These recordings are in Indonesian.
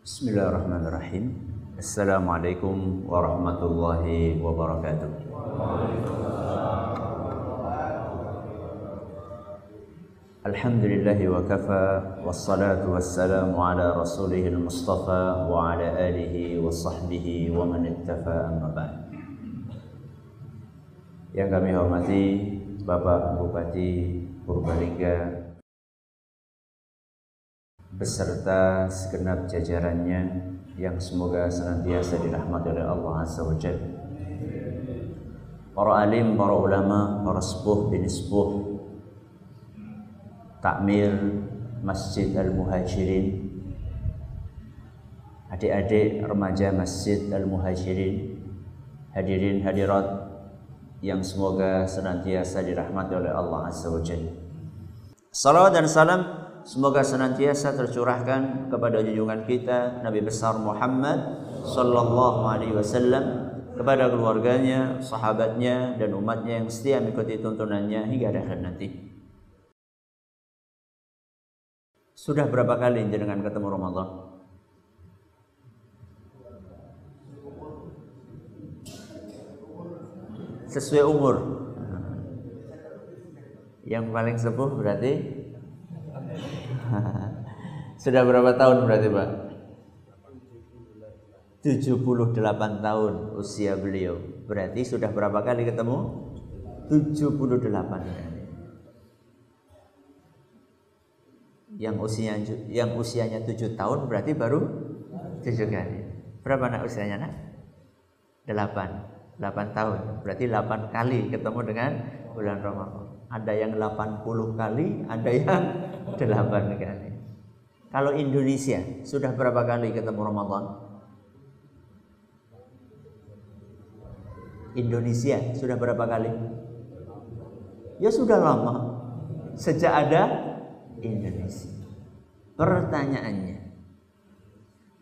Bismillahirrahmanirrahim. Assalamualaikum warahmatullahi wabarakatuh. Alhamdulillahi wa kafa, wassalatu wassalamu ala rasulihil mustafa wa ala alihi wa sahbihi wa man ittafa, amma ba'd. Yang kami hormati Bapak Bupati Purbalingga beserta segenap jajarannya yang semoga senantiasa dirahmati oleh Allah Azza wa Jalla. Para alim, para ulama, para sepuh bin sepuh takmir Masjid Al-Muhajirin, adik-adik remaja Masjid Al-Muhajirin, hadirin hadirat yang semoga senantiasa dirahmati oleh Allah Azza wa Jalla. Salawat dan salam semoga senantiasa tercurahkan kepada junjungan kita Nabi besar Muhammad sallallahu alaihi wasallam, kepada keluarganya, sahabatnya dan umatnya yang setia mengikuti tuntunannya hingga akhir nanti. Sudah berapa kali jenengan ketemu Ramadan? Sesuai umur. Yang paling sepuh berarti sudah berapa tahun berarti Pak? 78 tahun usia beliau. Berarti sudah berapa kali ketemu? 78 kali. Yang usianya 7 tahun berarti baru 7 kali. Berapa anak usianya nak? 8 tahun. Berarti 8 kali ketemu dengan bulan Ramadan. Ada yang 80 kali, ada yang 8 kali. Kalau Indonesia sudah berapa kali ketemu Ramadan? Indonesia sudah berapa kali? Ya sudah lama. Sejak ada Indonesia. Pertanyaannya,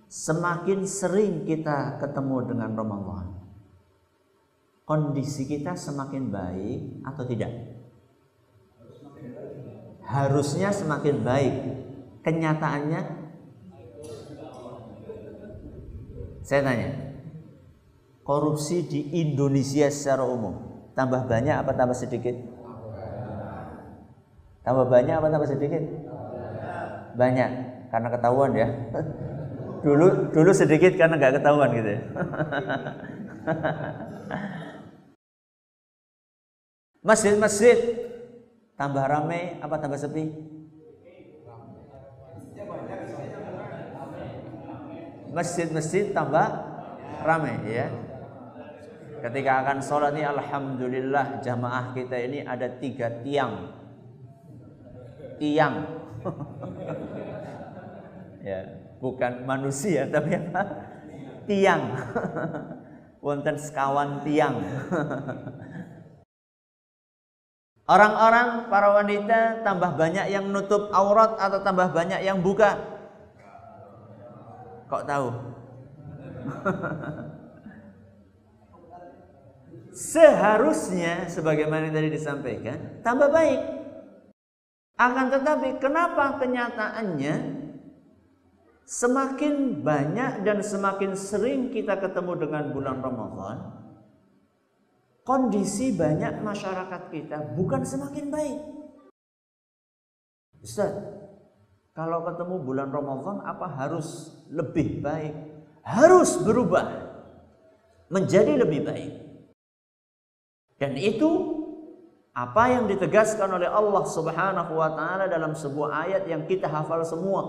semakin sering kita ketemu dengan Ramadan, kondisi kita semakin baik atau tidak? Harusnya semakin baik. Kenyataannya, saya tanya, korupsi di Indonesia secara umum tambah banyak apa tambah sedikit? Tambah banyak apa tambah sedikit? Banyak, karena ketahuan ya. Dulu sedikit karena nggak ketahuan gitu ya. Masjid-masjid tambah ramai apa tambah sepi? Masjid-masjid tambah ramai ya. Ketika akan sholat ini, alhamdulillah jamaah kita ini ada 3 tiang. Ya, bukan manusia tapi apa? Tiang. Wonten sekawan tiang. Orang-orang, para wanita tambah banyak yang nutup aurat atau tambah banyak yang buka? Kok tahu? Seharusnya sebagaimana yang tadi disampaikan tambah baik. Akan tetapi kenapa kenyataannya semakin banyak dan semakin sering kita ketemu dengan bulan Ramadan, kondisi banyak masyarakat kita bukan semakin baik. Ustaz, kalau ketemu bulan Ramadan apa harus lebih baik? Harus berubah menjadi lebih baik. Dan itu apa yang ditegaskan oleh Allah Subhanahu wa taala dalam sebuah ayat yang kita hafal semua.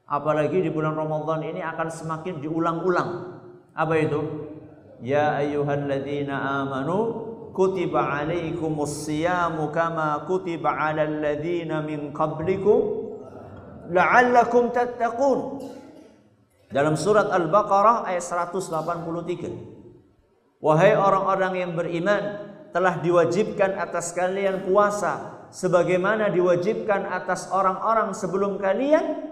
Apalagi di bulan Ramadan ini akan semakin diulang-ulang. Apa itu? Ya ayyuhalladzina amanu kutiba alaikumus siyamu kama kutiba alal ladzina min qablikum la'allakum tattaqun. Dalam surat Al-Baqarah ayat 183. Wahai orang-orang yang beriman, telah diwajibkan atas kalian puasa sebagaimana diwajibkan atas orang-orang sebelum kalian.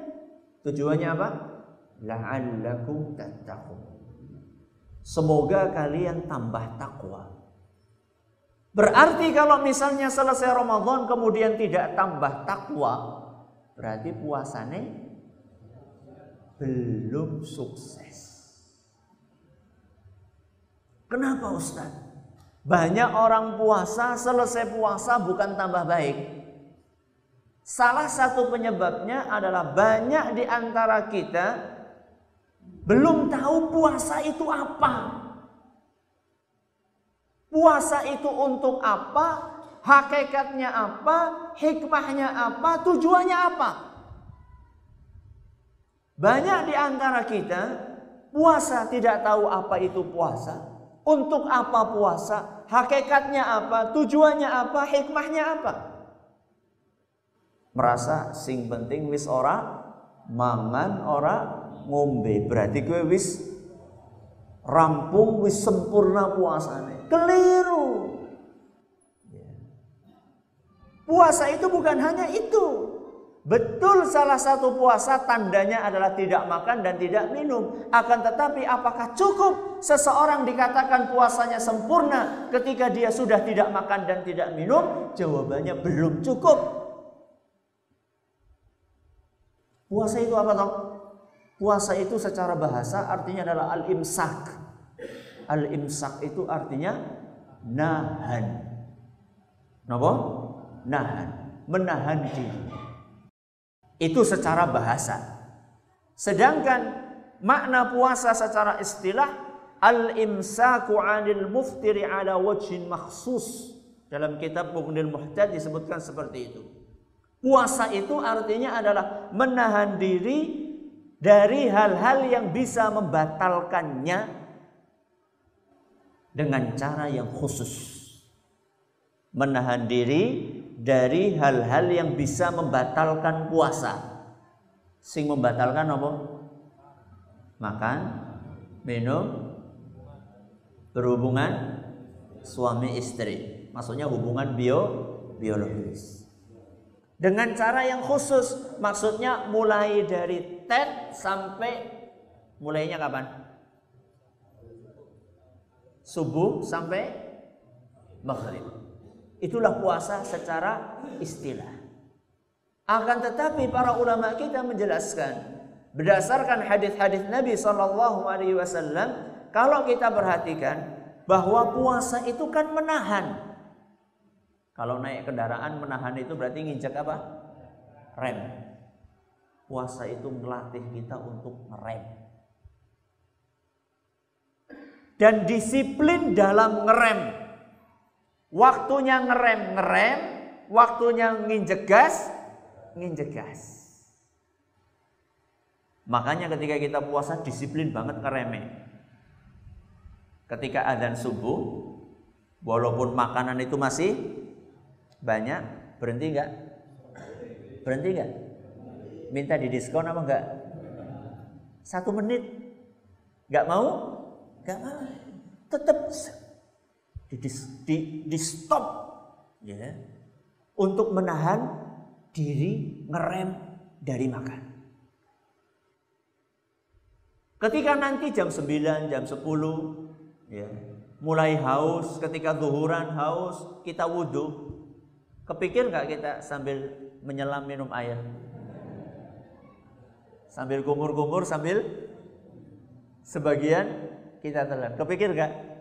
Tujuannya apa? La'allakum tattaqun. Semoga kalian tambah takwa. Berarti kalau misalnya selesai Ramadan kemudian tidak tambah takwa, berarti puasanya belum sukses. Kenapa Ustaz? Banyak orang puasa, selesai puasa bukan tambah baik. Salah satu penyebabnya adalah banyak di antara kita belum tahu puasa itu apa. Puasa itu untuk apa? Hakikatnya apa? Hikmahnya apa? Tujuannya apa? Banyak di antara kita puasa tidak tahu apa itu puasa. Untuk apa puasa? Hakikatnya apa? Tujuannya apa? Hikmahnya apa? Merasa sing penting wis ora mangan, ora ngombe. Berarti gue wis rampung, wis sempurna puasane. Keliru. Puasa itu bukan hanya itu. Betul, salah satu puasa tandanya adalah tidak makan dan tidak minum. Akan tetapi apakah cukup seseorang dikatakan puasanya sempurna ketika dia sudah tidak makan dan tidak minum? Jawabannya belum cukup. Puasa itu apa toh? Puasa itu secara bahasa artinya adalah al-imsak. Al-imsak itu artinya nahan. Napa? Nahan, menahan diri. Itu secara bahasa. Sedangkan makna puasa secara istilah al-imsaku 'anil muftiri 'ala wajhin makhsus. Dalam kitab Mughnil Muhtaj disebutkan seperti itu. Puasa itu artinya adalah menahan diri dari hal-hal yang bisa membatalkannya dengan cara yang khusus. Menahan diri dari hal-hal yang bisa membatalkan puasa. Sing membatalkan apa? Makan, minum, berhubungan suami istri. Maksudnya hubungan biologis. Dengan cara yang khusus. Maksudnya mulai dari tet sampai mulainya kapan? Subuh sampai maghrib. Itulah puasa secara istilah. Akan tetapi para ulama kita menjelaskan berdasarkan hadis-hadis Nabi SAW, kalau kita perhatikan bahwa puasa itu kan menahan. Kalau naik kendaraan menahan itu berarti nginjek apa? Rem. Puasa itu melatih kita untuk ngerem. Dan disiplin dalam ngerem. Waktunya ngerem, waktunya nginjek gas. Makanya ketika kita puasa disiplin banget ngeremnya. Ketika adzan subuh, walaupun makanan itu masih banyak, berhenti enggak? Berhenti enggak? Minta didiskon apa enggak? 1 menit. Enggak mau? Enggak mau. Tetap di stop ya, untuk menahan diri ngerem dari makan. Ketika nanti jam 9, jam 10 ya, mulai haus, ketika zuhuran haus, kita wudhu. Kepikir nggak kita sambil menyelam minum air? Sambil kumur-kumur, sambil sebagian kita telan. Kepikir nggak?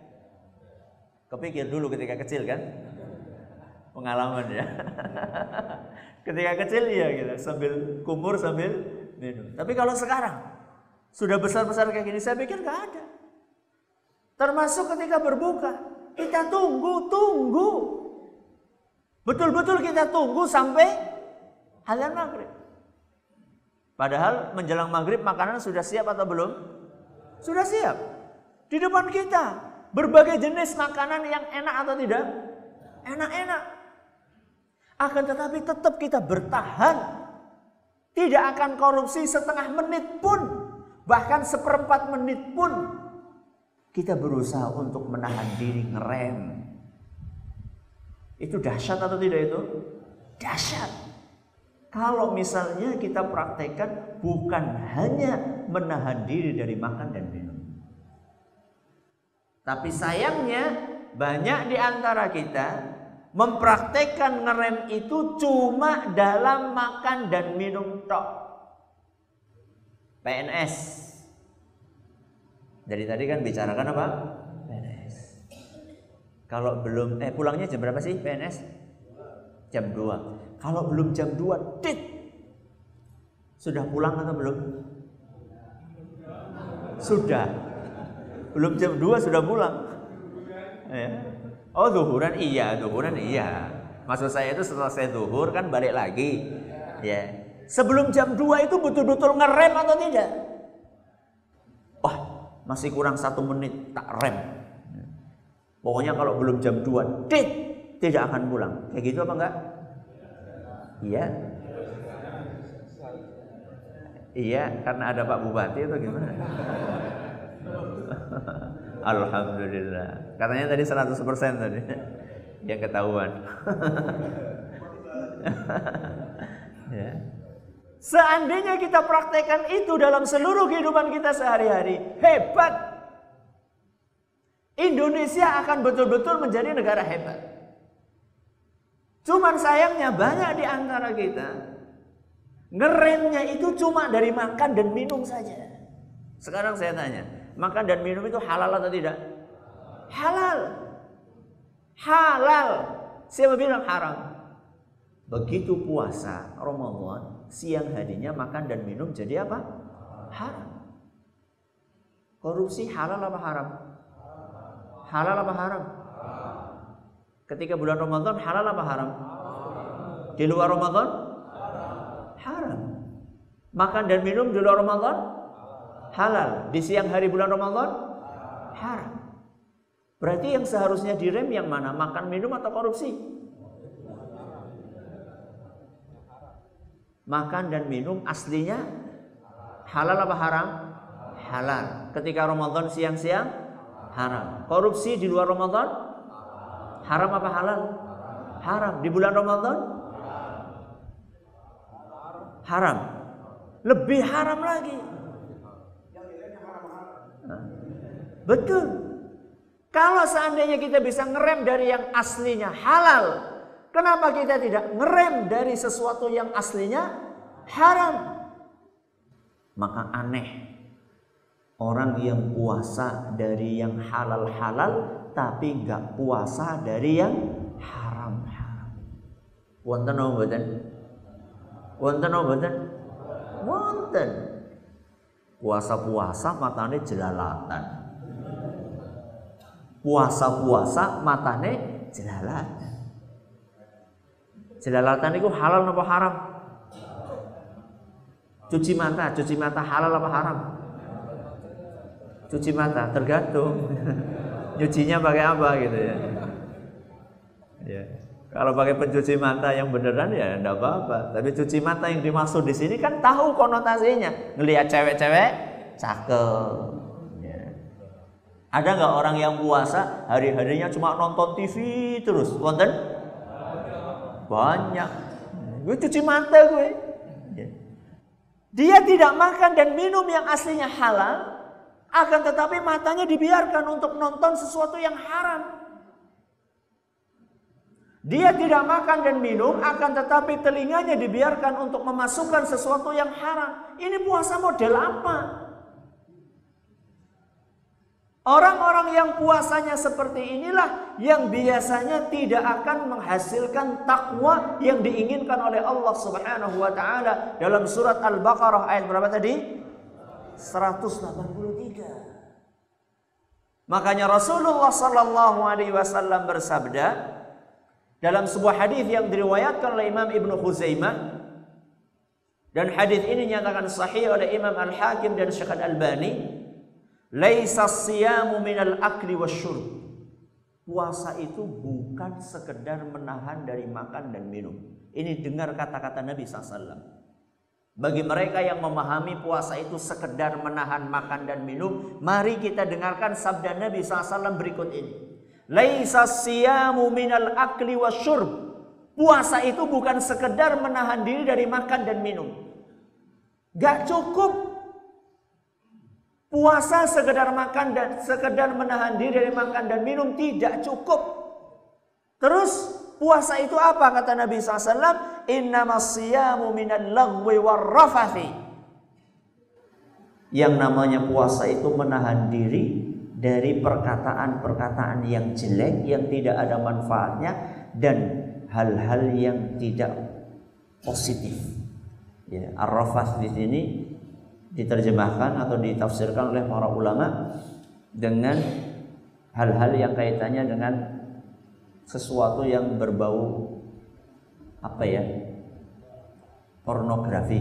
Kepikir dulu ketika kecil kan? Pengalaman ya. Ketika kecil ya gitu, sambil kumur sambil minum. Tapi kalau sekarang sudah besar-besar kayak gini, saya pikir nggak ada. Termasuk ketika berbuka, kita tunggu. Betul-betul kita tunggu sampai azan maghrib. Padahal menjelang maghrib makanan sudah siap atau belum? Sudah siap. Di depan kita. Berbagai jenis makanan yang enak atau tidak? Enak-enak. Akan tetapi tetap kita bertahan. Tidak akan korupsi setengah menit pun. Bahkan 1/4 menit pun. Kita berusaha untuk menahan diri, ngerem. Itu dahsyat atau tidak itu? Dahsyat. Kalau misalnya kita praktekkan bukan hanya menahan diri dari makan dan minum. Tapi sayangnya banyak di antara kita mempraktekkan ngerem itu cuma dalam makan dan minum tok. PNS. Dari tadi kan bicarakan apa? PNS. Kalau belum pulangnya jam berapa sih PNS? Jam 2. Kalau belum jam 2, tit. Sudah pulang atau belum? Sudah. Belum jam 2 sudah pulang. Ya. Oh, zuhuran iya. Maksud saya itu setelah saya zuhur kan balik lagi. Ya. Sebelum jam 2 itu betul-betul ngerem atau tidak? Wah, masih kurang 1 menit tak rem. Pokoknya kalau belum jam 2, tit, tidak akan pulang. Kayak gitu apa enggak? Iya. Iya, karena ada Pak Bupati atau gimana? Alhamdulillah. Katanya tadi 100% tadi yang ketahuan. Ya. Seandainya kita praktekkan itu dalam seluruh kehidupan kita sehari-hari, hebat. Indonesia akan betul-betul menjadi negara hebat. Cuman sayangnya banyak di antara kita ngeremnya itu cuma dari makan dan minum saja. Sekarang saya tanya, makan dan minum itu halal atau tidak? Halal. Halal. Siapa bilang haram? Begitu puasa Ramadan, siang harinya makan dan minum jadi apa? Haram. Korupsi halal apa haram? Halal apa haram? Ketika bulan Ramadan halal apa haram? Di luar Ramadan? Haram. Makan dan minum di luar Ramadan? Halal. Di siang hari bulan Ramadan? Haram. Berarti yang seharusnya direm yang mana? Makan, minum atau korupsi? Makan dan minum aslinya halal apa haram? Halal. Ketika Ramadan siang-siang haram. Korupsi di luar Ramadan haram apa halal? Haram. Di bulan Ramadan haram. Lebih haram lagi. Betul. Kalau seandainya kita bisa ngerem dari yang aslinya halal, kenapa kita tidak ngerem dari sesuatu yang aslinya haram? Maka aneh orang yang puasa dari yang halal-halal tapi nggak puasa dari yang haram-haram. Wonten apa mboten? Wonten apa mboten? Wonten. Puasa-puasa matane jelalatan. Puasa-puasa matane jelalatan. Jelalatan itu halal apa haram? Cuci mata halal apa haram? Cuci mata tergantung. Nyucinya pakai apa gitu ya. Ya. Kalau pakai pencuci mata yang beneran ya enggak apa-apa. Tapi cuci mata yang dimaksud di sini kan tahu konotasinya. Ngelihat cewek-cewek cakep. Ada nggak orang yang puasa hari-harinya cuma nonton TV terus? Wonten? Banyak. Gue cuci mata gue. Dia tidak makan dan minum yang aslinya halal, akan tetapi matanya dibiarkan untuk nonton sesuatu yang haram. Dia tidak makan dan minum, akan tetapi telinganya dibiarkan untuk memasukkan sesuatu yang haram. Ini puasa model apa? Orang-orang yang puasanya seperti inilah yang biasanya tidak akan menghasilkan takwa yang diinginkan oleh Allah Subhanahu wa taala. Dalam surat Al-Baqarah ayat berapa tadi? 183. Makanya Rasulullah sallallahu alaihi wasallam bersabda dalam sebuah hadis yang diriwayatkan oleh Imam Ibnu Khuzaimah, dan hadis ini dinyatakan sahih oleh Imam Al-Hakim dan Syekh Al-Albani, laisa siyamu minal akli wasyurb. Puasa itu bukan sekedar menahan dari makan dan minum. Ini dengar kata-kata Nabi SAW. Bagi mereka yang memahami puasa itu sekedar menahan makan dan minum, mari kita dengarkan sabda Nabi SAW berikut ini. Laisa siyamu minal akli wasyurb. Puasa itu bukan sekedar menahan diri dari makan dan minum. Gak cukup puasa sekedar makan dan sekedar menahan diri dari makan dan minum, tidak cukup. Terus puasa itu apa kata Nabi SAW? Innamas siyamu minal lagwi warrafathi. Yang namanya puasa itu menahan diri dari perkataan-perkataan yang jelek, yang tidak ada manfaatnya, dan hal-hal yang tidak positif. Ya, ar-rafath di sini diterjemahkan atau ditafsirkan oleh para ulama dengan hal-hal yang kaitannya dengan sesuatu yang berbau apa ya? Pornografi.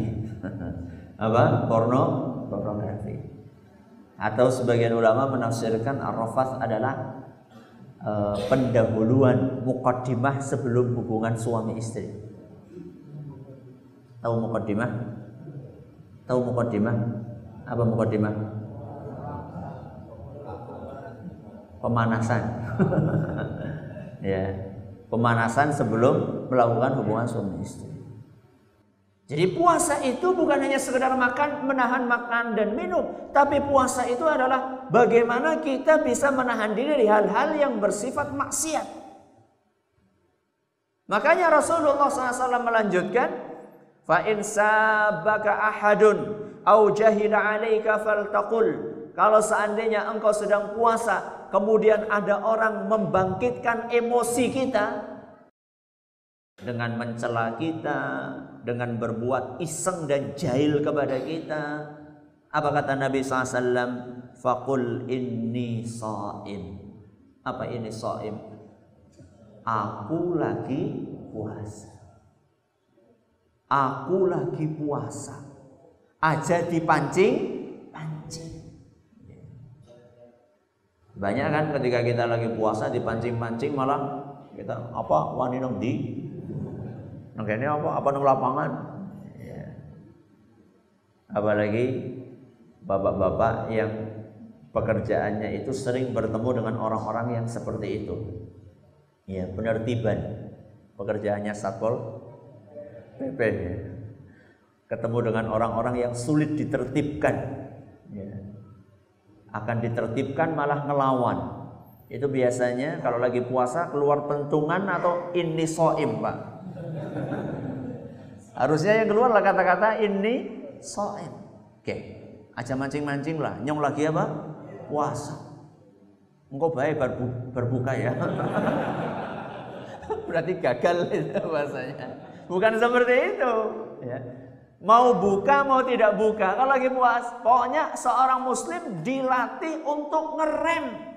Apa? Pornografi. Atau sebagian ulama menafsirkan ar-rafath adalah pendahuluan, muqaddimah sebelum hubungan suami istri. Tahu muqaddimah? Tahu muqaddimah? Apa muqaddimah? Pemanasan. Ya, pemanasan sebelum melakukan hubungan suami istri. Jadi puasa itu bukan hanya sekedar makan, menahan makan dan minum, tapi puasa itu adalah bagaimana kita bisa menahan diri dari hal-hal yang bersifat maksiat. Makanya Rasulullah SAW melanjutkan, fa in sabaka ahadun au jahila 'alaika faltaqul. Kalau seandainya engkau sedang puasa, kemudian ada orang membangkitkan emosi kita dengan mencela kita, dengan berbuat iseng dan jahil kepada kita, apa kata Nabi SAW? Faqul inni shaim. Apa ini shaim? Aku lagi puasa. Aku lagi puasa. Aja dipancing-pancing. Banyak kan ketika kita lagi puasa dipancing-pancing, malah kita apa wani nang di nang kene apa nang lapangan. Ya. Apalagi bapak-bapak yang pekerjaannya itu sering bertemu dengan orang-orang yang seperti itu. Ya, penertiban. Pekerjaannya Satpol PP. Ya. Ketemu dengan orang-orang yang sulit ditertibkan. Ya. Akan ditertibkan malah ngelawan. Itu biasanya kalau lagi puasa keluar pentungan atau inni shaim, Pak. Harusnya yang keluar lah kata-kata inni shaim. Oke, aja mancing-mancing lah. Nyong lagi apa? Puasa. Engkau baik berbuka ya. Berarti gagal itu bahasanya. Bukan seperti itu. Ya. Mau buka mau tidak buka, kalau lagi puasa, pokoknya seorang muslim dilatih untuk ngerem.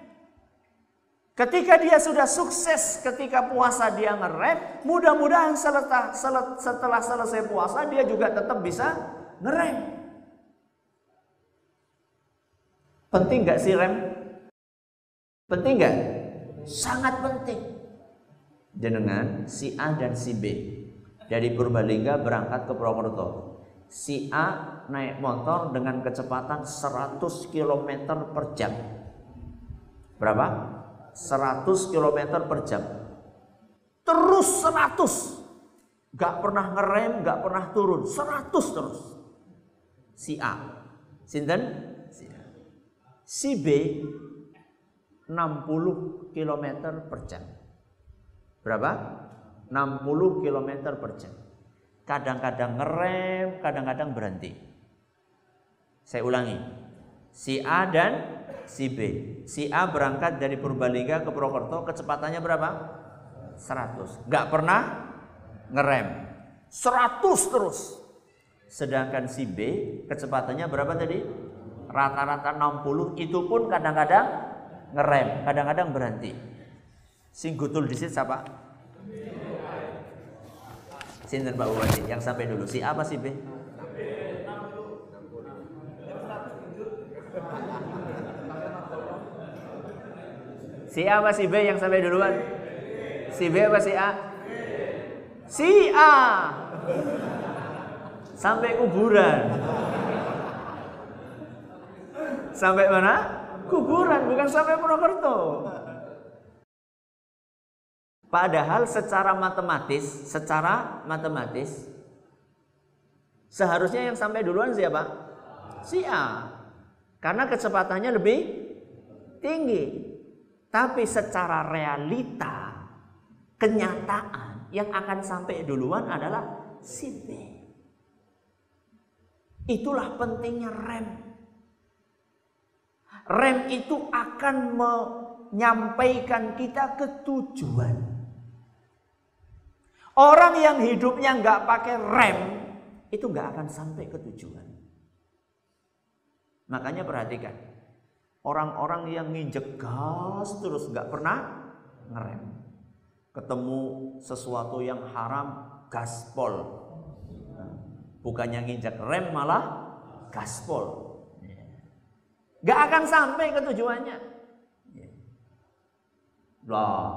Ketika dia sudah sukses ketika puasa dia ngerem, mudah-mudahan setelah selesai puasa dia juga tetap bisa ngerem. Penting gak sih rem? Penting gak? Sangat penting. Jenengan si A dan si B dari Purbalingga berangkat ke Purwokerto. Si A naik motor dengan kecepatan 100 km per jam. Berapa? 100 km per jam. Terus 100. Gak pernah ngerem, gak pernah turun. 100 terus. Si A. Sinten? Si A. Si B 60 km per jam. Berapa? 60 km per jam. Kadang-kadang ngerem, kadang-kadang berhenti. Saya ulangi. Si A dan si B. Si A berangkat dari Purbalingga ke Purwokerto, kecepatannya berapa? 100. Gak pernah ngerem. 100 terus. Sedangkan si B kecepatannya berapa tadi? Rata-rata 60. Itu pun kadang-kadang ngerem, kadang-kadang berhenti. Sing gutul disit siapa? Sinten Pak Bupati yang sampai dulu. Si A apa si B? Si A apa si B yang sampai duluan? Si B apa si A? Si A. Sampai kuburan. Sampai mana? Kuburan, bukan sampai Purwokerto. Padahal secara matematis seharusnya yang sampai duluan siapa? Si A. Karena kecepatannya lebih tinggi. Tapi secara realita, kenyataan yang akan sampai duluan adalah si B. Itulah pentingnya rem. Rem itu akan menyampaikan kita ke tujuan. Orang yang hidupnya nggak pakai rem, itu nggak akan sampai ke tujuan. Makanya perhatikan, orang-orang yang nginjek gas terus nggak pernah ngerem. Ketemu sesuatu yang haram, gaspol. Bukannya nginjek rem, malah gaspol. Gak akan sampai ke tujuannya. Lah,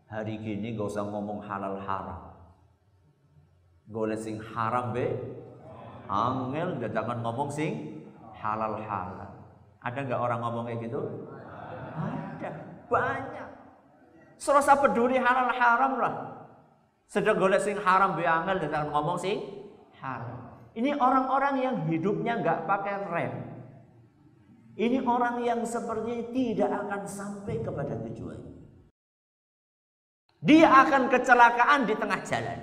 hari gini gak usah ngomong halal haram. Golek sing haram be, angel jangan ngomong sing halal halal. Ada gak orang ngomong kayak gitu? Ada, banyak. Serasa peduli halal haram lah. Sedang golek sing haram be angel jangan ngomong sing halal. Ini orang-orang yang hidupnya gak pakai rem. Ini orang yang sepertinya tidak akan sampai kepada tujuan. Dia akan kecelakaan di tengah jalan.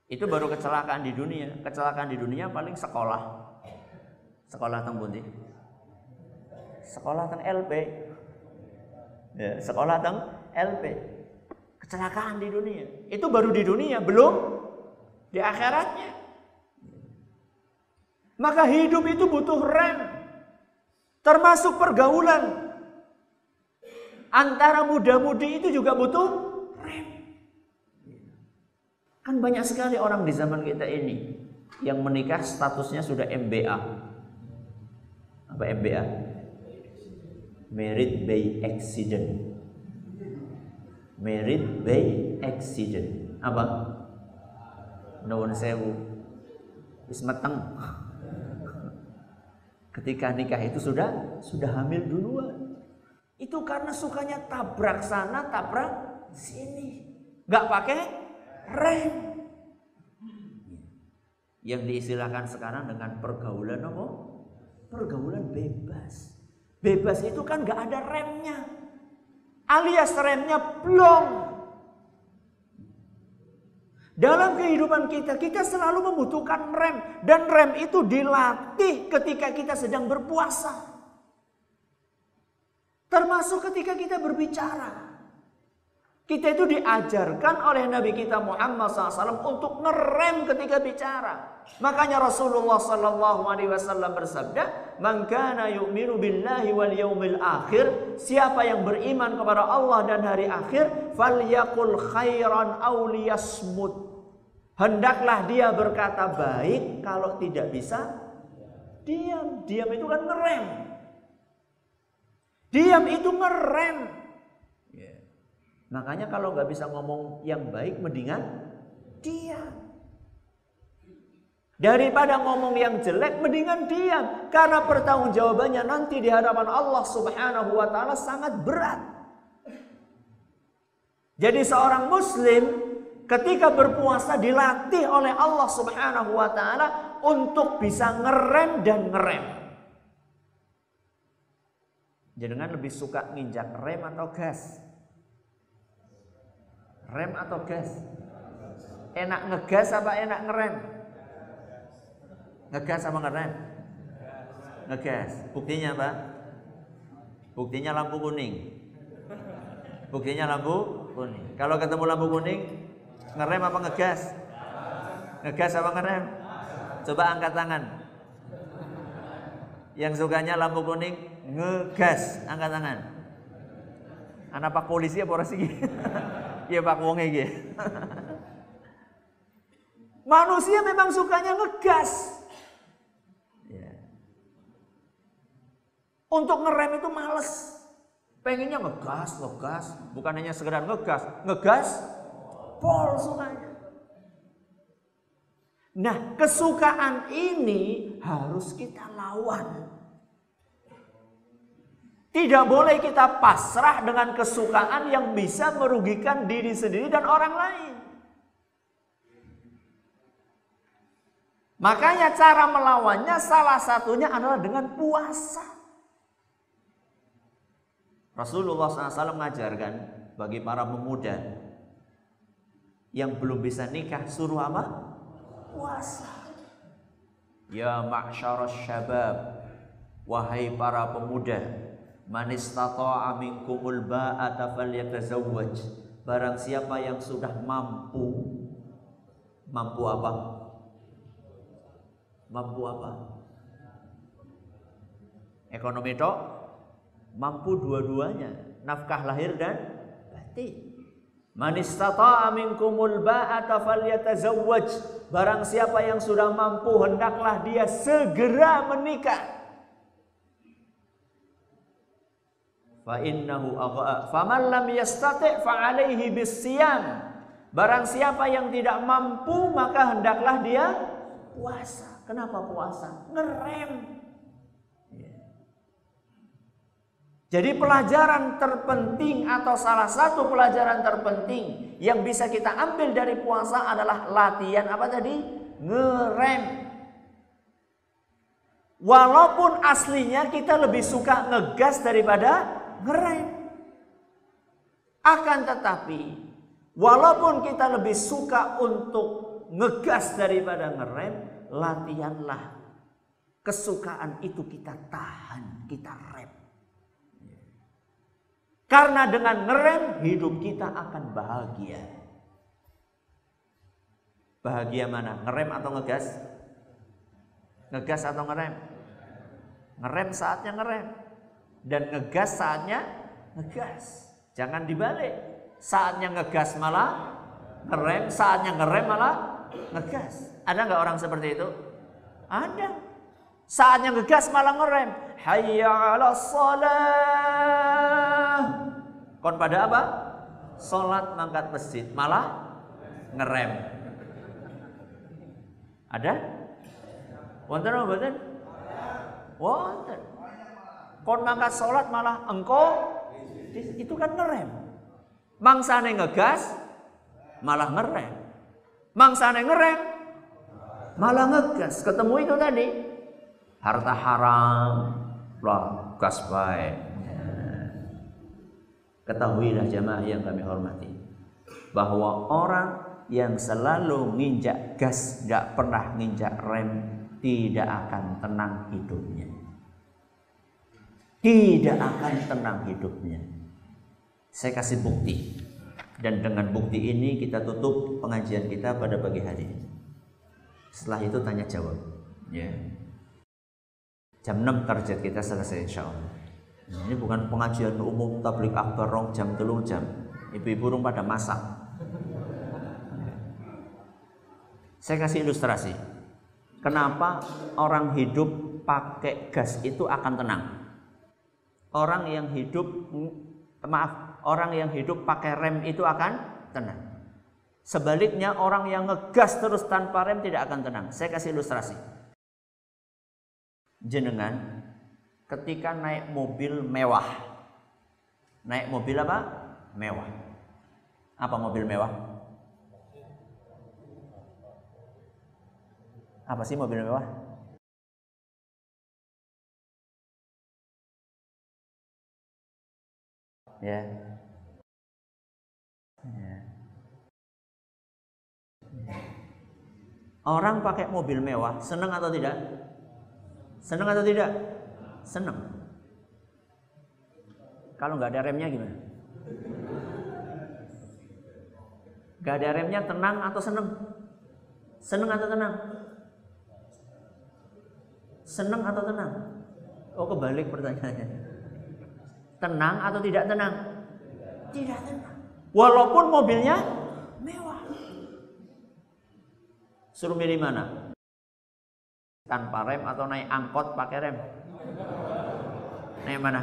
Itu baru kecelakaan di dunia. Kecelakaan di dunia paling sekolah. Sekolah teng pundi? Sekolah teng LP. Ya, sekolah teng LP. Kecelakaan di dunia. Itu baru di dunia, belum di akhiratnya. Maka hidup itu butuh rem. Termasuk pergaulan. Antara muda-mudi itu juga butuh rem. Kan banyak sekali orang di zaman kita ini yang menikah statusnya sudah MBA. Apa MBA? Married by accident. Married by accident. Apa? Nuwun sewu. Wis meteng. Ketika nikah itu sudah hamil duluan. Itu karena sukanya tabrak sana, tabrak sini. Gak pakai rem. Yang diistilahkan sekarang dengan pergaulan apa? Pergaulan bebas. Bebas itu kan gak ada remnya. Alias remnya blong. Dalam kehidupan kita selalu membutuhkan rem. Dan rem itu dilatih ketika kita sedang berpuasa. Termasuk ketika kita berbicara. Kita itu diajarkan oleh Nabi kita Muhammad SAW untuk ngerem ketika bicara. Makanya Rasulullah SAW bersabda, "Man kana yu'minu billahi wal yaumil akhir." Siapa yang beriman kepada Allah dan hari akhir, falyaqul khairan aw liyasmut. Hendaklah dia berkata baik, kalau tidak bisa diam. Diam itu kan ngerem. Diam itu ngerem. Makanya kalau nggak bisa ngomong yang baik, mendingan diam. Daripada ngomong yang jelek, mendingan diam. Karena pertanggungjawabannya nanti di hadapan Allah Subhanahu wa Ta'ala sangat berat. Jadi seorang Muslim ketika berpuasa dilatih oleh Allah Subhanahu wa Ta'ala untuk bisa ngerem dan ngerem. Jangan lebih suka nginjak rem atau gas? Rem atau gas? Enak ngegas apa enak ngerem? Ngegas apa ngerem? Ngegas. Buktinya apa? Buktinya lampu kuning. Buktinya lampu kuning. Kalau ketemu lampu kuning, ngerem apa ngegas? Ngegas apa ngerem? Coba angkat tangan. Yang sukanya lampu kuning, ngegas, angkat tangan. Anak pak polisi apa orang sih? Ya pak wonge iki. Manusia memang sukanya ngegas. Ya. Untuk ngerem itu males. Pengennya ngegas. Bukan hanya sekedar ngegas, pol sukanya. Nah, kesukaan ini harus kita lawan. Tidak boleh kita pasrah dengan kesukaan yang bisa merugikan diri sendiri dan orang lain. Makanya cara melawannya salah satunya adalah dengan puasa. Rasulullah SAW mengajarkan bagi para pemuda yang belum bisa nikah, suruh apa? Puasa. Ya ma'syarasy syabab, Wahai para pemuda, man istata'a minkumul ba'ata falyatazawwaj. Barang siapa yang sudah mampu apa? Mampu apa? Ekonomi tok, mampu dua-duanya, nafkah lahir dan batin. Man istata'a minkumul ba'ata falyatazawwaj. Barang siapa yang sudah mampu, hendaklah dia segera menikah. Fa innahu agha faman lam yastati' fa 'alaihi bis-siyam. Barang siapa yang tidak mampu, maka hendaklah dia puasa. Kenapa puasa? Ngerem. Jadi pelajaran terpenting atau salah satu pelajaran terpenting yang bisa kita ambil dari puasa adalah latihan apa tadi? Ngerem. Walaupun aslinya kita lebih suka ngegas daripada ngerem. Akan tetapi walaupun kita lebih suka untuk ngegas daripada ngerem, latihanlah kesukaan itu kita tahan, kita rem. Karena dengan ngerem hidup kita akan bahagia. Bahagia mana? Ngerem atau ngegas? Ngegas atau ngerem? Ngerem saatnya ngerem. Dan ngegas saatnya ngegas. Jangan dibalik. Saatnya ngegas malah ngerem, saatnya ngerem malah ngegas. Ada nggak orang seperti itu? Ada. Saatnya ngegas malah ngerem. Hayya 'alas shalah. Kon pada apa? Salat mangkat masjid malah ngerem. Ada? Wonten apa mboten? Wonten. Kon mangkat salat malah engko itu kan ngerem. Mangsane ngegas malah ngerem. Mangsane ngerem malah ngegas. Ketemu itu tadi. Harta haram, lah gas baik. Ketahuilah jamaah yang kami hormati, bahwa orang yang selalu nginjak gas, tidak pernah nginjak rem, tidak akan tenang hidupnya. Tidak akan tenang hidupnya. Saya kasih bukti. Dan dengan bukti ini kita tutup pengajian kita pada pagi hari ini. Setelah itu tanya jawab. Ya. Jam 6 target kita selesai insya Allah. Ini bukan pengajian umum tablik akbar rong jam 3 jam. Ibu-ibu rong pada masak. Saya kasih ilustrasi. Kenapa orang hidup pakai gas itu akan tenang? Orang yang hidup pakai rem itu akan tenang. Sebaliknya orang yang ngegas terus tanpa rem tidak akan tenang. Saya kasih ilustrasi. Jenengan ketika naik mobil mewah. Naik mobil apa? Mewah. Apa mobil mewah? Apa sih mobil mewah? Ya. Orang pakai mobil mewah, senang atau tidak? Senang atau tidak? Senang. Kalau nggak ada remnya gimana? Nggak ada remnya tenang atau senang? Senang atau tenang? Senang atau tenang? Oh, kebalik pertanyaannya. Tenang atau tidak tenang? Tidak tenang. Walaupun mobilnya mewah. Suruh milih mana? Tanpa rem atau naik angkot pakai rem? Naik mana?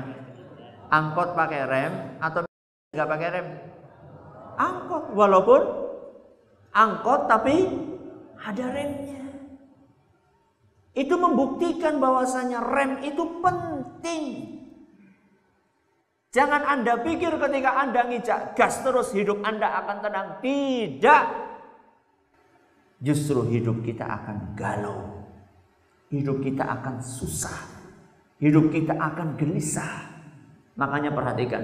Angkot pakai rem atau nggak pakai rem? Angkot. Walaupun angkot tapi ada remnya. Itu membuktikan bahwasanya rem itu penting. Jangan Anda pikir ketika Anda nginjak gas terus hidup Anda akan tenang. Tidak. Justru hidup kita akan galau. Hidup kita akan susah. Hidup kita akan gelisah. Makanya perhatikan.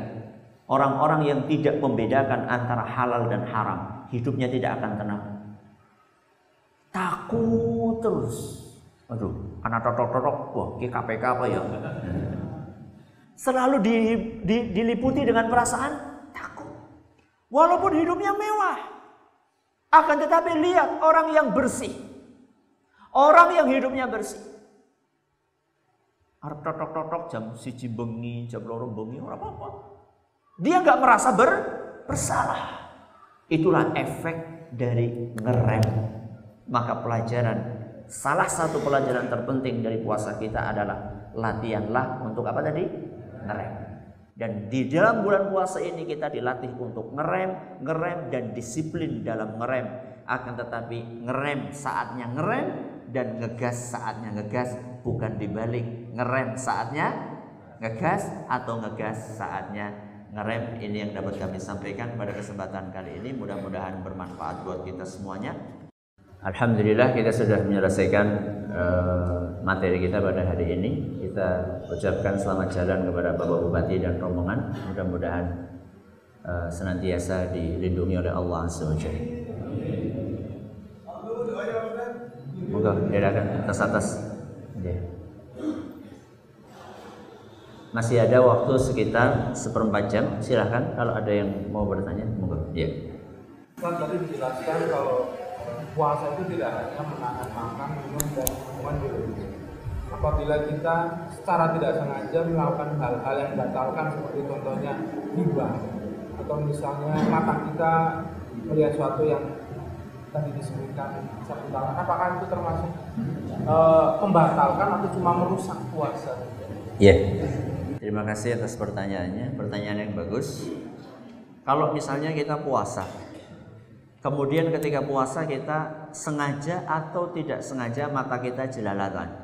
Orang-orang yang tidak membedakan antara halal dan haram, hidupnya tidak akan tenang. Takut terus. Aduh, Anak totok-totok, wah ini KPK apa ya? Selalu diliputi dengan perasaan takut. Walaupun hidupnya mewah. Akan tetapi lihat orang yang bersih. Orang yang hidupnya bersih. Arep totok-totok jam 1 bengi, jam 2 bengi, ora apa-apa. Dia nggak merasa bersalah. Itulah efek dari ngerem. Maka salah satu pelajaran terpenting dari puasa kita adalah latihanlah untuk apa tadi? Ngerem. Dan di dalam bulan puasa ini kita dilatih untuk ngerem dan disiplin dalam ngerem. Akan tetapi ngerem saatnya ngerem dan ngegas saatnya ngegas, bukan dibalik. Ngerem saatnya ngegas atau ngegas saatnya ngerem. Ini yang dapat kami sampaikan pada kesempatan kali ini. Mudah-mudahan bermanfaat buat kita semuanya. Alhamdulillah kita sudah menyelesaikan materi kita pada hari ini. Kita ucapkan selamat jalan kepada Bapak Bupati dan rombongan. Mudah-mudahan senantiasa dilindungi oleh Allah Azza wa Jalla. Moga diadakan atas. Ya. Masih ada waktu sekitar 1/4 jam. Silahkan kalau ada yang mau bertanya. Moga. Ya. Kan tadi dijelaskan kalau puasa itu tidak hanya menahan makan, minum, dan hubungan biologis. Apabila kita secara tidak sengaja melakukan hal-hal yang membatalkan, seperti contohnya hibah, atau misalnya mata kita melihat sesuatu yang tadi disebutkan sapu tangan, apakah itu termasuk membatalkan atau cuma merusak puasa? Ya, terima kasih atas pertanyaannya. Pertanyaan yang bagus. Kalau misalnya kita puasa, kemudian ketika puasa kita sengaja atau tidak sengaja mata kita jelalatan.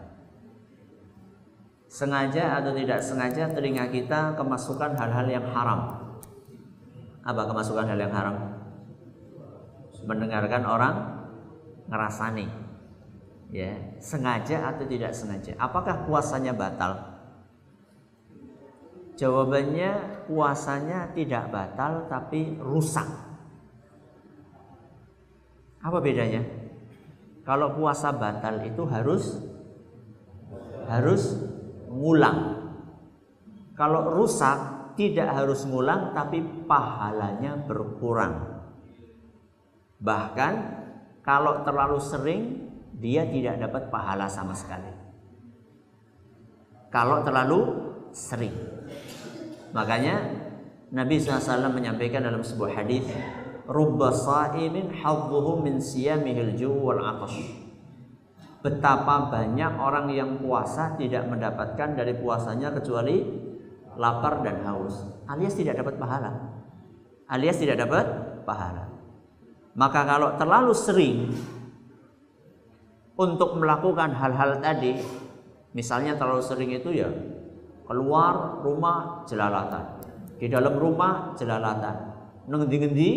Sengaja atau tidak sengaja telinga kita kemasukan hal-hal yang haram. Apa kemasukan hal yang haram? Mendengarkan orang ngerasani. Ya, sengaja atau tidak sengaja. Apakah puasanya batal? Jawabannya puasanya tidak batal tapi rusak. Apa bedanya? Kalau puasa batal itu harus ngulang. Kalau rusak tidak harus ngulang tapi pahalanya berkurang. Bahkan kalau terlalu sering dia tidak dapat pahala sama sekali. Kalau terlalu sering. Makanya Nabi SAW menyampaikan dalam sebuah hadis, rubba sa'imin hadduhu min siyamihil ju' wal 'atash. Betapa banyak orang yang puasa tidak mendapatkan dari puasanya kecuali lapar dan haus, alias tidak dapat pahala. Maka kalau terlalu sering untuk melakukan hal-hal tadi, misalnya terlalu sering itu ya keluar rumah jelalatan, di dalam rumah jelalatan, ngendi-ngendi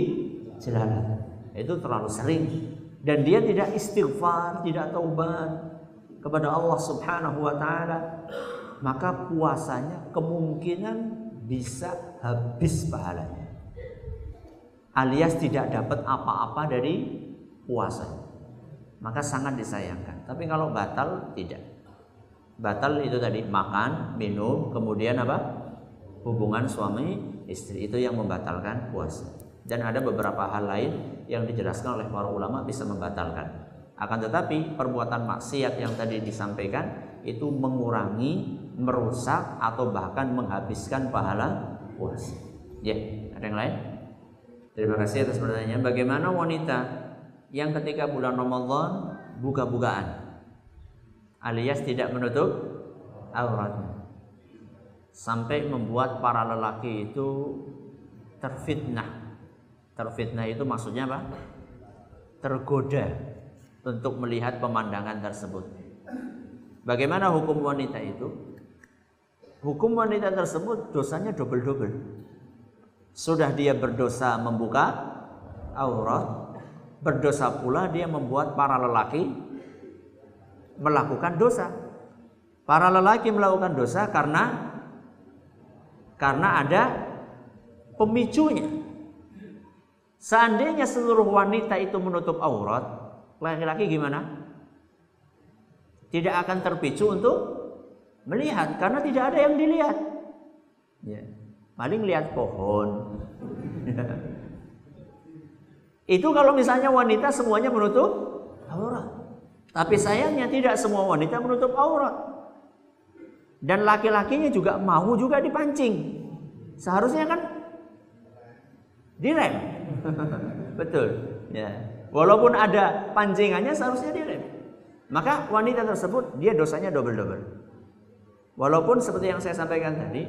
jelalatan, itu terlalu sering. Dan dia tidak istighfar, tidak taubat kepada Allah Subhanahu wa Ta'ala, maka puasanya kemungkinan bisa habis pahalanya, alias tidak dapat apa-apa dari puasanya. Maka sangat disayangkan. Tapi kalau batal, tidak. Batal itu tadi makan, minum, kemudian apa? Hubungan suami istri, itu yang membatalkan puasa. Dan ada beberapa hal lain yang dijelaskan oleh para ulama bisa membatalkan. Akan tetapi perbuatan maksiat yang tadi disampaikan itu mengurangi, merusak atau bahkan menghabiskan pahala puasa. Ya, ada yang lain? Terima kasih atas pertanyaannya. Bagaimana wanita yang ketika bulan Ramadan buka-bukaan alias tidak menutup auratnya sampai membuat para lelaki itu terfitnah? Terfitnah itu maksudnya apa? Tergoda untuk melihat pemandangan tersebut. Bagaimana hukum wanita itu? Hukum wanita tersebut dosanya double-double. Sudah dia berdosa membuka aurat, berdosa pula dia membuat para lelaki melakukan dosa. Para lelaki melakukan dosa karena ada pemicunya. Seandainya seluruh wanita itu menutup aurat, laki-laki gimana? tidak akan terpicu untuk melihat karena tidak ada yang dilihat. Ya, paling lihat pohon. Itu kalau misalnya wanita semuanya menutup aurat. Tapi sayangnya tidak semua wanita menutup aurat. Dan laki-lakinya juga mau juga dipancing. Seharusnya kan direm. Betul. Ya. Walaupun ada pancingannya seharusnya direm. Maka wanita tersebut dia dosanya double-double. Walaupun seperti yang saya sampaikan tadi,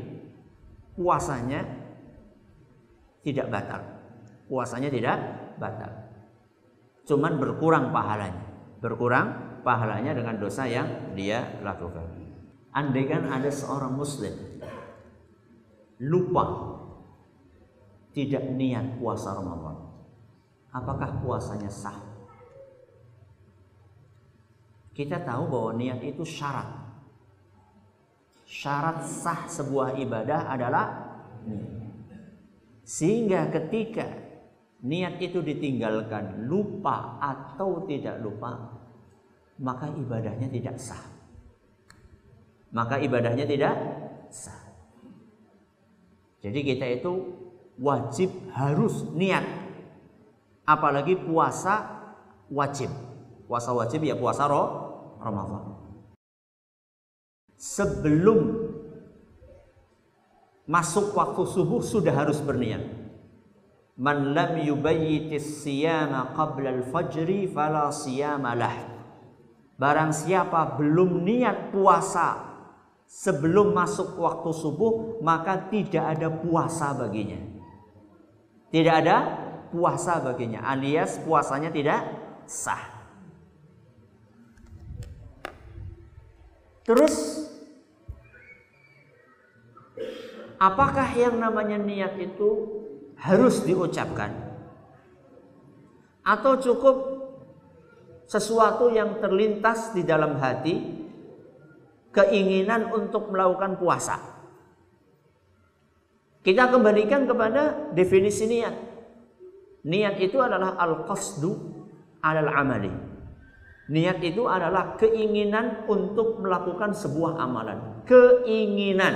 puasanya tidak batal. Puasanya tidak batal. Cuman berkurang pahalanya. Berkurang pahalanya dengan dosa yang dia lakukan. Andaikan ada seorang muslim lupa tidak niat puasa Ramadan, apakah puasanya sah? Kita tahu bahwa niat itu syarat. Syarat sah sebuah ibadah adalah niat. Sehingga ketika niat itu ditinggalkan, lupa atau tidak lupa, maka ibadahnya tidak sah. Maka ibadahnya tidak sah. Jadi kita itu wajib harus niat. Apalagi puasa wajib. Puasa wajib ya puasa Ramadan. Sebelum masuk waktu subuh sudah harus berniat. Man lam yubayyitis siyama qabla al-fajri fala siyama lah. Barang siapa belum niat puasa sebelum masuk waktu subuh, maka tidak ada puasa baginya. Tidak ada puasa baginya, alias puasanya tidak sah. Terus apakah yang namanya niat itu harus diucapkan? Atau cukup sesuatu yang terlintas di dalam hati, keinginan untuk melakukan puasa? Kita kembalikan kepada definisi niat. Niat itu adalah al-qasdu alal amali. Niat itu adalah keinginan untuk melakukan sebuah amalan. Keinginan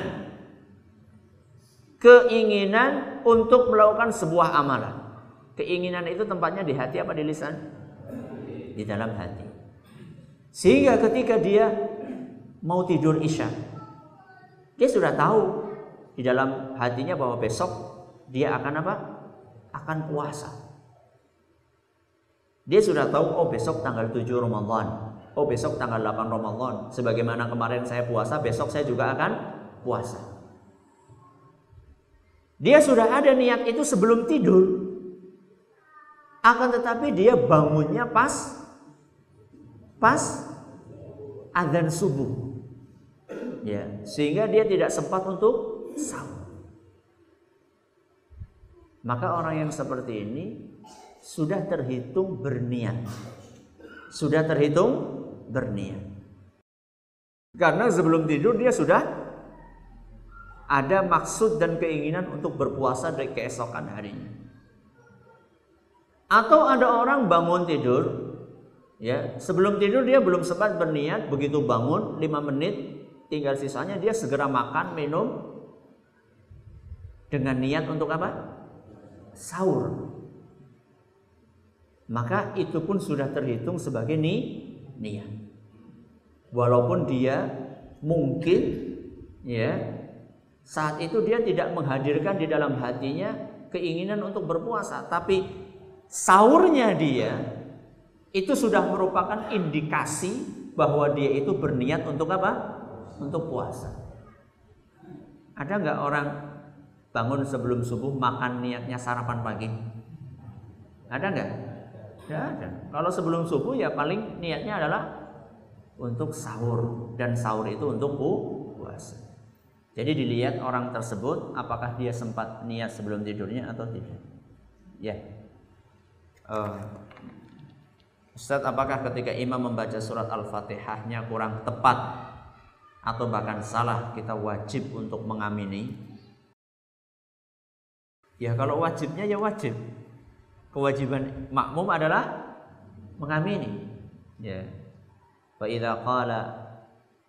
untuk melakukan sebuah amalan. Keinginan itu tempatnya di hati apa di lisan? Di dalam hati. Sehingga ketika dia mau tidur isya, dia sudah tahu di dalam hatinya bahwa besok dia akan apa? Akan puasa. Dia sudah tahu, oh besok tanggal 7 Ramadan, oh besok tanggal 8 Ramadan, sebagaimana kemarin saya puasa, besok saya juga akan puasa. Dia sudah ada niat itu sebelum tidur. Akan tetapi dia bangunnya pas azan subuh. Ya, sehingga dia tidak sempat untuk sahur. Maka orang yang seperti ini sudah terhitung berniat. Sudah terhitung berniat. Karena sebelum tidur dia sudah ada maksud dan keinginan untuk berpuasa dari keesokan harinya. Atau ada orang bangun tidur, ya, sebelum tidur dia belum sempat berniat, begitu bangun 5 menit tinggal sisanya dia segera makan, minum dengan niat untuk apa? Sahur. Maka itu pun sudah terhitung sebagai niat. Walaupun dia mungkin ya saat itu dia tidak menghadirkan di dalam hatinya keinginan untuk berpuasa, tapi sahurnya dia itu sudah merupakan indikasi bahwa dia itu berniat untuk apa? Untuk puasa. Ada nggak orang bangun sebelum subuh makan niatnya sarapan pagi? Ada nggak? Tidak ada. Kalau sebelum subuh ya paling niatnya adalah untuk sahur, dan sahur itu untuk puasa. Jadi dilihat orang tersebut apakah dia sempat niat sebelum tidurnya atau tidak. Ya. Ustaz, apakah ketika imam membaca surat Al-Fatihahnya kurang tepat atau bahkan salah, kita wajib untuk mengamini? Ya kalau wajibnya ya wajib. Kewajiban makmum adalah mengamini. Ya. Fa idza qala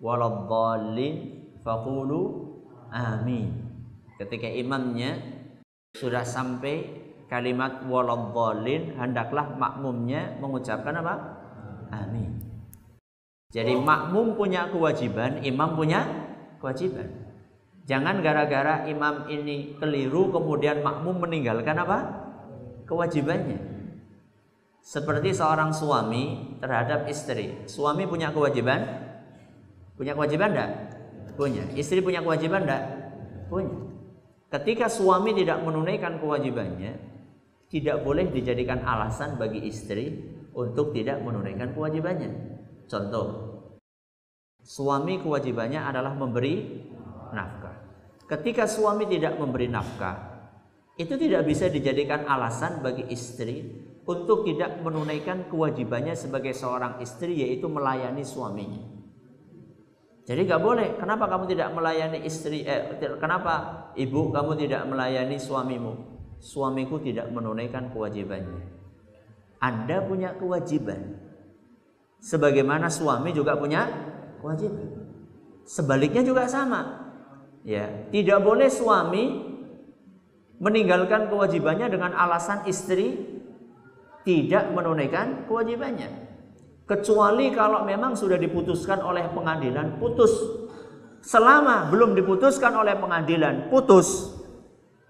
waladdallin faqulu amin. Ketika imamnya sudah sampai kalimat waladdallin, hendaklah makmumnya mengucapkan apa? Amin. Jadi makmum punya kewajiban, imam punya kewajiban. Jangan gara-gara imam ini keliru kemudian makmum meninggalkan apa? Kewajibannya. Seperti seorang suami terhadap istri. Suami punya kewajiban? Punya kewajiban enggak? Punya. Istri punya kewajiban enggak? Punya. Ketika suami tidak menunaikan kewajibannya, tidak boleh dijadikan alasan bagi istri untuk tidak menunaikan kewajibannya. Contoh, suami kewajibannya adalah memberi nafkah. Ketika suami tidak memberi nafkah, itu tidak bisa dijadikan alasan bagi istri untuk tidak menunaikan kewajibannya sebagai seorang istri, yaitu melayani suaminya. Jadi gak boleh. Kenapa kamu tidak melayani istri? Kenapa ibu kamu tidak melayani suamimu? Suamiku tidak menunaikan kewajibannya. Anda punya kewajiban, sebagaimana suami juga punya kewajiban. Sebaliknya juga sama. Ya, tidak boleh suami meninggalkan kewajibannya dengan alasan istri tidak menunaikan kewajibannya. Kecuali kalau memang sudah diputuskan oleh pengadilan, putus. Selama belum diputuskan oleh pengadilan, putus.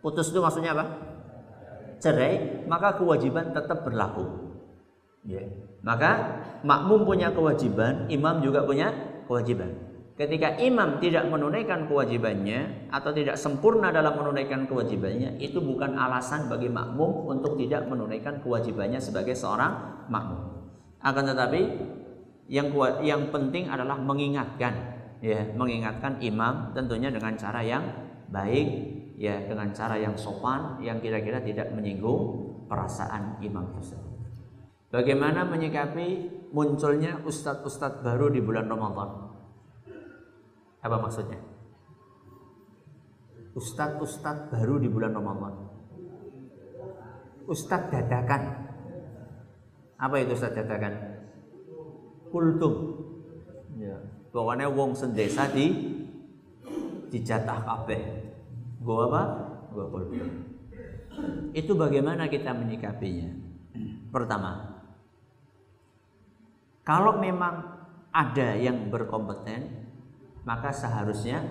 Putus itu maksudnya apa? Cerai, maka kewajiban tetap berlaku. Ya. Maka makmum punya kewajiban, imam juga punya kewajiban. Ketika imam tidak menunaikan kewajibannya atau tidak sempurna dalam menunaikan kewajibannya, itu bukan alasan bagi makmum untuk tidak menunaikan kewajibannya sebagai seorang makmum. Akan tetapi yang penting adalah mengingatkan, ya, mengingatkan imam tentunya dengan cara yang baik, ya, dengan cara yang sopan, yang kira-kira tidak menyinggung perasaan imam tersebut. Bagaimana menyikapi munculnya ustadz-ustadz baru di bulan Ramadan? Apa maksudnya? Ustadz-ustadz baru di bulan Ramadan. Ustadz dadakan. Apa itu ustadz dadakan? Kultum. Ya. Pokoknya wong sendesa dijatah kabeh. Gua apa? Gua kultum. Itu bagaimana kita menyikapinya? Pertama, kalau memang ada yang berkompeten, maka seharusnya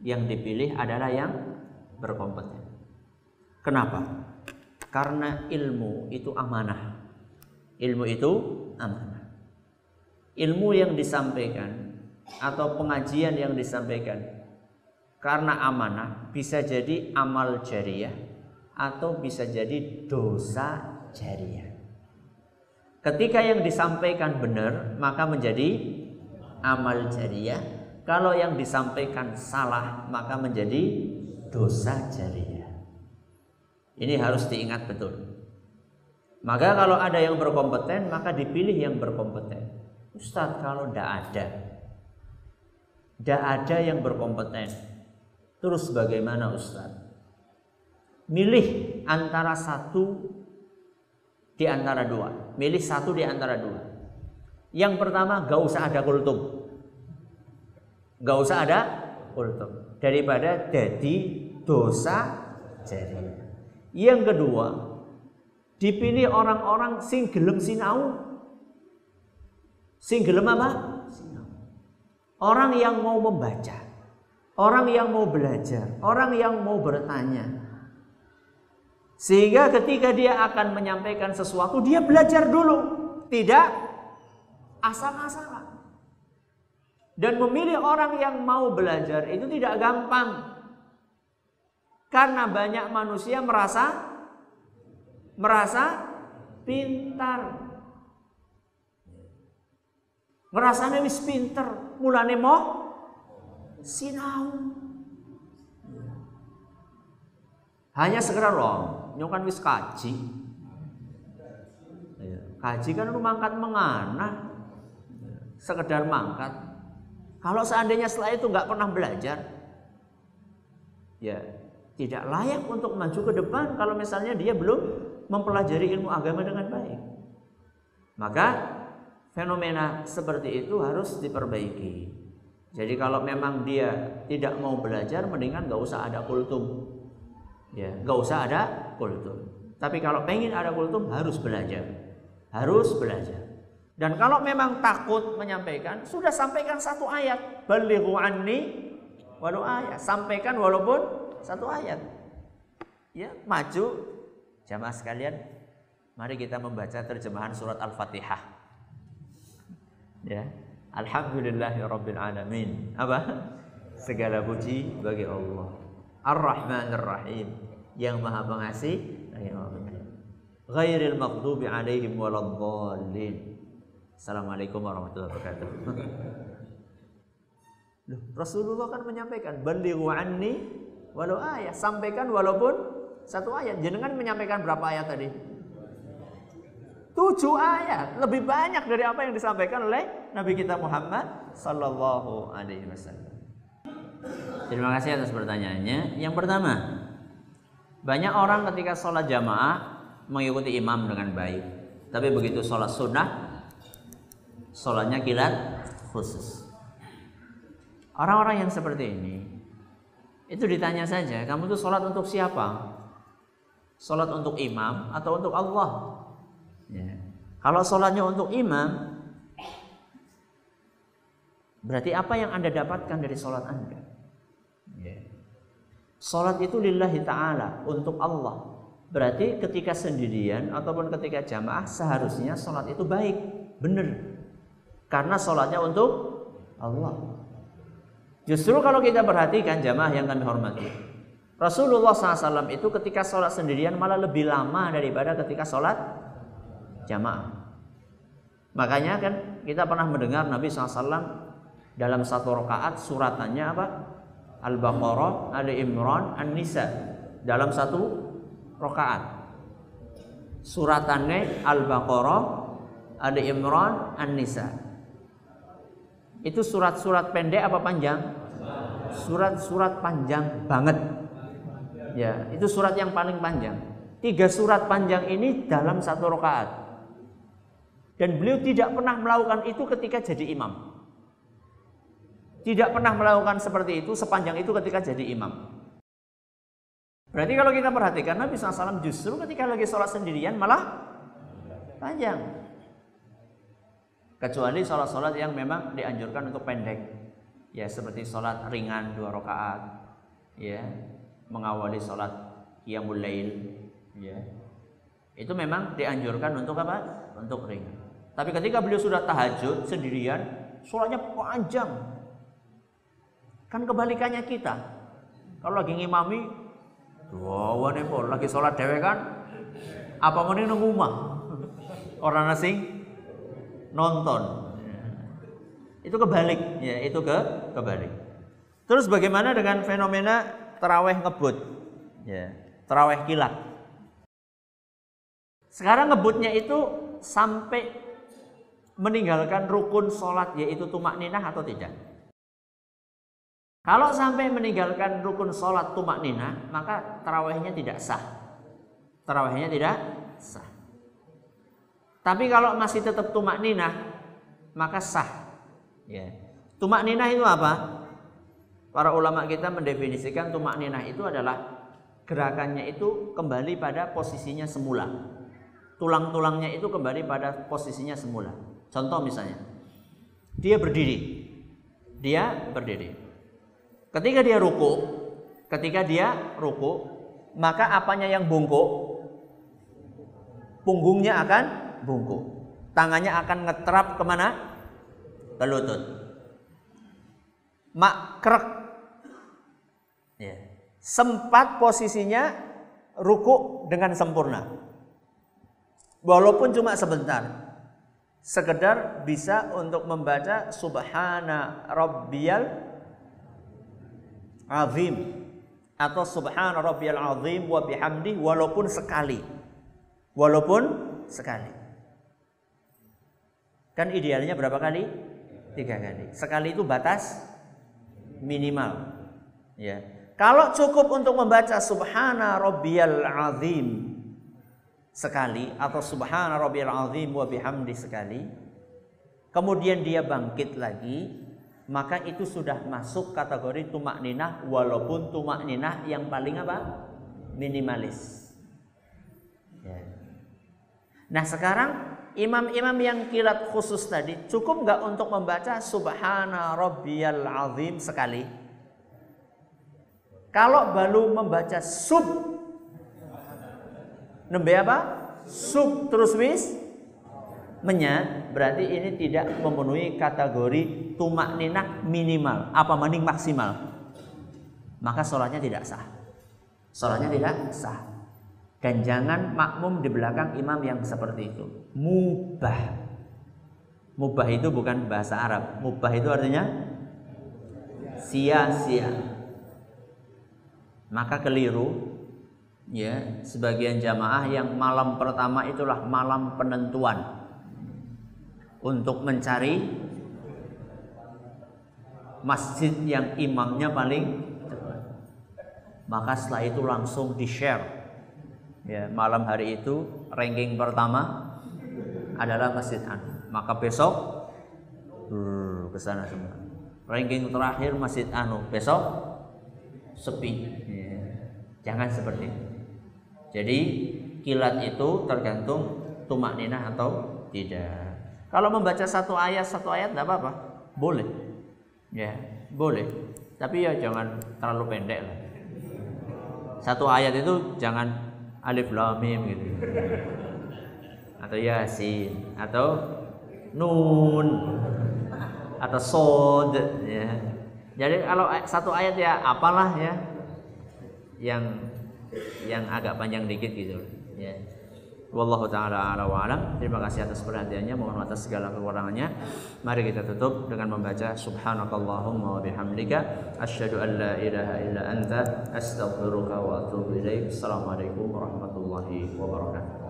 yang dipilih adalah yang berkompeten. Kenapa? Karena ilmu itu amanah. Ilmu itu amanah. Ilmu yang disampaikan atau pengajian yang disampaikan karena amanah bisa jadi amal jariyah atau bisa jadi dosa jariyah. Ketika yang disampaikan benar, maka menjadi amal jariyah. Kalau yang disampaikan salah, maka menjadi dosa jariyah. Ini harus diingat betul. Maka kalau ada yang berkompeten, maka dipilih yang berkompeten. Ustadz, kalau tidak ada yang berkompeten, terus bagaimana Ustadz? Milih antara satu di antara dua. Milih satu di antara dua. Yang pertama, gak usah ada kultum. Gak usah ada kultum. Daripada jadi dosa jariyah. Yang kedua, dipilih orang-orang sing gelem sinau. Sing gelem apa? Sinau. Orang yang mau membaca, orang yang mau belajar, orang yang mau bertanya. Sehingga ketika dia akan menyampaikan sesuatu, dia belajar dulu, tidak asal-asalan. Dan memilih orang yang mau belajar itu tidak gampang. Karena banyak manusia merasa pintar. Ngerasane wis pinter, mulane mau sinau. Hanya sekedar nyokan wis kaji. Kaji kan lu mangkat mengana. Sekedar mangkat. Kalau seandainya setelah itu nggak pernah belajar, ya tidak layak untuk maju ke depan kalau misalnya dia belum mempelajari ilmu agama dengan baik. Maka fenomena seperti itu harus diperbaiki. Jadi kalau memang dia tidak mau belajar, mendingan gak usah ada kultum. Ya, gak usah ada kultum. Tapi kalau pengen ada kultum, harus belajar. Harus belajar. Dan kalau memang takut menyampaikan, sudah sampaikan satu ayat. Balighu anni walau ayat. Sampaikan walaupun satu ayat. Ya, maju. Jamaah sekalian, mari kita membaca terjemahan surat Al-Fatihah. Ya. Alhamdulillahirabbil alamin. Apa? Segala puji bagi Allah. Ar-Rahmanir Rahim, yang Maha Pengasih lagi Maha Penyayang. Ghairil maghdubi alaihim waladdallin. Assalamualaikum warahmatullahi wabarakatuh. Loh, Rasulullah kan menyampaikan balighu anni walau ayat, sampaikan walaupun satu ayat. Jenengan menyampaikan berapa ayat tadi? 7 ayat, lebih banyak dari apa yang disampaikan oleh Nabi kita Muhammad sallallahu alaihi wasallam. Terima kasih atas pertanyaannya. Yang pertama, banyak orang ketika sholat jamaah mengikuti imam dengan baik, tapi begitu sholat sunnah, sholatnya kilat khusus. Orang-orang yang seperti ini, itu ditanya saja, kamu tuh sholat untuk siapa? Sholat untuk imam atau untuk Allah? Ya. Kalau sholatnya untuk imam, berarti apa yang Anda dapatkan dari sholat Anda? Ya. Sholat itu lillahi ta'ala, untuk Allah. Berarti ketika sendirian ataupun ketika jamaah, seharusnya sholat itu baik, benar. Karena sholatnya untuk Allah. Justru kalau kita perhatikan jamaah yang kami hormati, Rasulullah SAW itu ketika sholat sendirian malah lebih lama daripada ketika sholat jamaah. Makanya kan kita pernah mendengar Nabi SAW dalam satu rakaat suratannya apa? Al-Baqarah, Ali Imran, An-Nisa. Dalam satu rakaat suratannya Al-Baqarah, Ali Imran, An-Nisa. Itu surat-surat pendek apa panjang? Surat-surat panjang banget. Ya, itu surat yang paling panjang. 3 surat panjang ini dalam satu rakaat. Dan beliau tidak pernah melakukan itu ketika jadi imam. Tidak pernah melakukan seperti itu sepanjang itu ketika jadi imam. Berarti kalau kita perhatikan Nabi SAW justru ketika lagi sholat sendirian malah panjang. Kecuali sholat-sholat yang memang dianjurkan untuk pendek. Ya seperti sholat ringan 2 rakaat. Ya, mengawali sholat qiyamul lail. Ya. Itu memang dianjurkan untuk apa? Untuk ringan. Tapi ketika beliau sudah tahajud sendirian, sholatnya panjang. Kan kebalikannya kita. Kalau lagi ngimami, wah nepol, lagi sholat dewe kan, apa mending nang omah. Orang asing nonton. Itu kebalik, ya itu kebalik. Terus bagaimana dengan fenomena taraweh ngebut? Ya, taraweh kilat. Sekarang ngebutnya itu sampai meninggalkan rukun sholat yaitu tumakninah atau tidak? Kalau sampai meninggalkan rukun sholat tumakninah, maka tarawehnya tidak sah. Tarawehnya tidak sah. Tapi kalau masih tetap tumakninah, maka sah. Ya. Tumakninah itu apa? Para ulama kita mendefinisikan tumakninah itu adalah gerakannya itu kembali pada posisinya semula. Tulang-tulangnya itu kembali pada posisinya semula. Contoh misalnya, dia berdiri. Ketika dia ruku, maka apanya yang bungkuk? Punggungnya akan bungkuk. Tangannya akan ngeterap kemana? Ke lutut. Makrek. Ya. Sempat posisinya ruku dengan sempurna. Walaupun cuma sebentar. Sekedar bisa untuk membaca Subhana Rabbiyal Azim atau Subhana Rabbiyal Azim wa bihamdi walaupun sekali. Kan idealnya berapa kali? 3 kali. Sekali itu batas minimal. Ya. Kalau cukup untuk membaca Subhana Rabbiyal Azim sekali atau Subhana Rabbiyal Azim wa bihamdi sekali, kemudian dia bangkit lagi, maka itu sudah masuk kategori tumakninah, walaupun tumakninah yang paling apa? Minimalis. Ya. Nah sekarang imam-imam yang kilat khusus tadi cukup nggak untuk membaca subhana rabbiyal azim sekali? Kalau baru membaca sub, nembe apa? Sub terus wis menya, berarti ini tidak memenuhi kategori tumakninah minimal, apa mending maksimal. Maka sholatnya tidak sah. Sholatnya tidak sah. Dan jangan makmum di belakang imam yang seperti itu. Mubah. Mubah itu bukan bahasa Arab. Mubah itu artinya sia-sia. Maka keliru ya sebagian jamaah yang malam pertama itulah malam penentuan untuk mencari masjid yang imamnya paling cepat. Maka setelah itu langsung di-share. Ya, malam hari itu ranking pertama adalah Masjid Anu. Maka besok ke sana semua. Ranking terakhir Masjid Anu. Besok sepi. Ya. Jangan seperti itu. Jadi kilat itu tergantung tumakninah atau tidak. Kalau membaca satu ayat tidak apa-apa, boleh. Ya, boleh. Tapi ya jangan terlalu pendek lah. Satu ayat itu jangan alif lam mim gitu. Atau yasin, atau nun, atau sod ya. Jadi kalau satu ayat ya apalah ya yang agak panjang dikit gitu ya. Wallahu taala ala wa alam. Terima kasih atas perhatiannya, mohon atas segala kekurangannya. Mari kita tutup dengan membaca subhanakallahumma wa bihamdika asyhadu an la ilaha illa anta astaghfiruka wa atubu ilaik. Assalamualaikum warahmatullahi wabarakatuh.